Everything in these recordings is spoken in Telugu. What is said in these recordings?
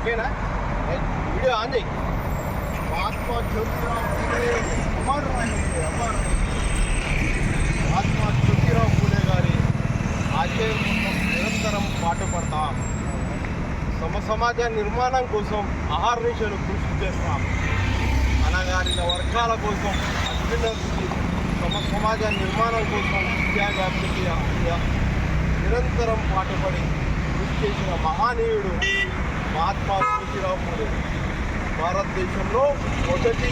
ఓకేనా? వీడియో ఆన్ చేయి. మహాత్మా జ్యోతిరావు ఫూలే మహాత్మా జ్యోతిరావు ఫూలే గారి ఆశయం కోసం నిరంతరం పాటుపడతాం. సమాజ నిర్మాణం కోసం అహర్నిశలు కృషి చేస్తాం. అనగారిన వర్గాల కోసం అభ్యున్నతికి సమాజ నిర్మాణం కోసం విద్యావ్యాప్తికి నిరంతరం పాటుపడి కృషి చేసిన మహానీయుడు మహాత్మా జ్యోతిరావు ఫూలే. భారతదేశంలో మొదటి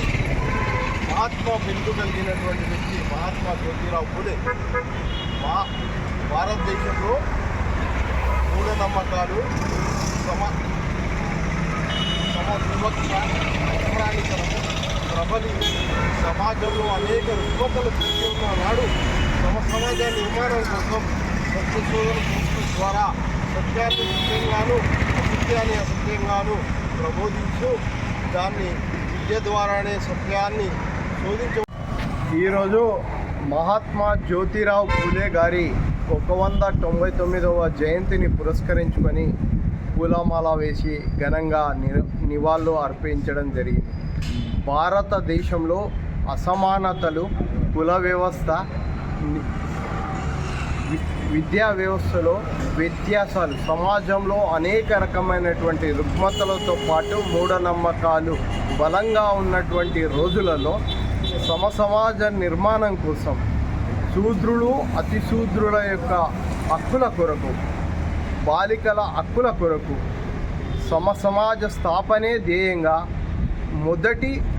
మహాత్మా వెలుగు కలిగినటువంటి వ్యక్తి మహాత్మా జ్యోతిరావు ఫూలే. భారతదేశంలో మూఢనమ్మకాలు, వివక్ష, అప్రాణికరము ప్రబలి సమాజంలో అనేక రుగ్మతలు సృష్టి ఉన్న నాడు సమాజ నిర్మాణం కోసం సత్యశోధన సంస్థ ద్వారా సత్యాన్ని సత్యంగాను అసత్యాన్ని అసత్యంగాను ప్రబోధించు దాన్ని విద్య ద్వారానే సత్యాన్ని శోధించ. ఈరోజు మహాత్మా జ్యోతిరావు ఫూలే గారి 199వ జయంతిని పురస్కరించుకొని పూలమాల వేసి ఘనంగా నివాళులు అర్పించడం జరిగింది. భారతదేశంలో అసమానతలు, కుల వ్యవస్థ, విద్యా వ్యవస్థలో వ్యత్యాసాలు, సమాజంలో అనేక రకమైనటువంటి రుగ్మతలతో పాటు మూఢనమ్మకాలు బలంగా ఉన్నటువంటి రోజులలో సమాజ నిర్మాణం కోసం శూద్రులు, అతి శూద్రుల యొక్క హక్కుల కొరకు, బాలికల హక్కుల కొరకు సమాజ స్థాపనే ధ్యేయంగా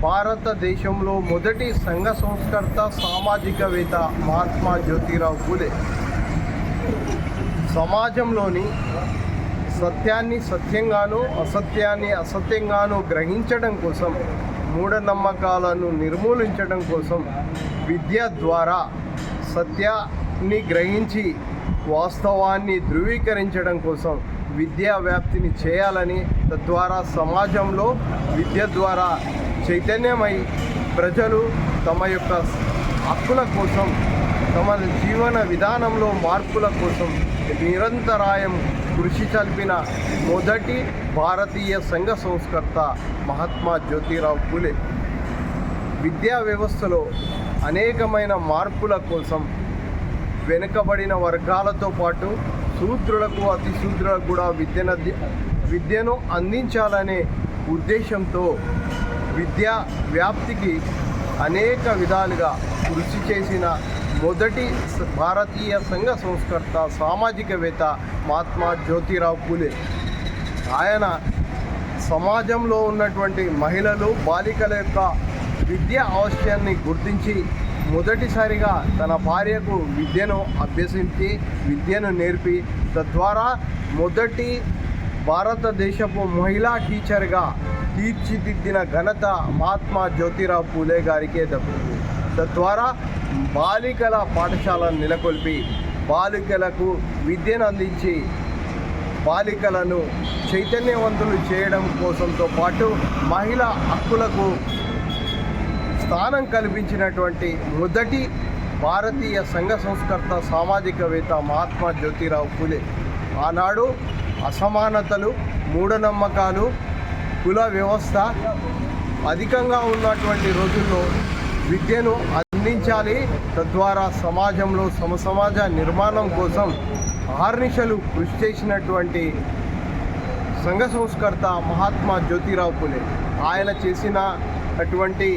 భారతదేశంలో మొదటి సంఘ సంస్కర్త, సామాజికవేత్త మహాత్మా జ్యోతిరావు ఫూలే సమాజంలోని సత్యాన్ని సత్యంగాను అసత్యాన్ని అసత్యంగాను గ్రహించడం కోసం, మూఢనమ్మకాలను నిర్మూలించడం కోసం విద్య ద్వారా సత్యాన్ని గ్రహించి వాస్తవాన్ని ధృవీకరించడం కోసం విద్యా వ్యాప్తిని చేయాలని, తద్వారా సమాజంలో విద్య ద్వారా చైతన్యమై ప్రజలు తమ యొక్క హక్కుల కోసం, తమ జీవన విధానంలో మార్పుల కోసం నిరంతరాయం కృషి చల్పిన మొదటి భారతీయ సంఘ సంస్కర్త మహాత్మా జ్యోతిరావు ఫూలే. విద్యా వ్యవస్థలో అనేకమైన మార్పుల కోసం వెనుకబడిన వర్గాలతో పాటు శూద్రులకు, అతి శూద్రులకు కూడా విద్యను అందించాలనే ఉద్దేశంతో విద్యా వ్యాప్తికి అనేక విధాలుగా కృషి చేసిన మొదటి భారతీయ సంఘ సంస్కర్త, సామాజికవేత్త మహాత్మా జ్యోతిరావు ఫూలే. ఆయన సమాజంలో ఉన్నటువంటి మహిళలు, బాలికల యొక్క విద్యా అవసరాన్ని గుర్తించి మొదటిసారిగా తన భార్యకు విద్యను అభ్యసించి, విద్యను నేర్పి, తద్వారా మొదటి భారతదేశపు మహిళా టీచర్గా తీర్చిదిద్దిన ఘనత మహాత్మా జ్యోతిరావు ఫూలే గారికే దక్కుతుంది. తద్వారా బాలికల పాఠశాలను నెలకొల్పి బాలికలకు విద్యను అందించి బాలికలను చైతన్యవంతులు చేయడం కోసంతో పాటు మహిళా హక్కులకు స్థానం కల్పించినటువంటి మొదటి భారతీయ సంఘ సంస్కర్త, సామాజికవేత్త మహాత్మా జ్యోతిరావు ఫూలే. ఆనాడు అసమానతలు, మూఢనమ్మకాలు, కుల వ్యవస్థ అధికంగా ఉన్నటువంటి రోజుల్లో విద్యను అందించాలి, తద్వారా సమాజంలో సమాజ నిర్మాణం కోసం అహర్నిశలు కృషి చేసినటువంటి సంఘ సంస్కర్త మహాత్మా జ్యోతిరావు ఫూలే. ఆయన చేసిన అటువంటి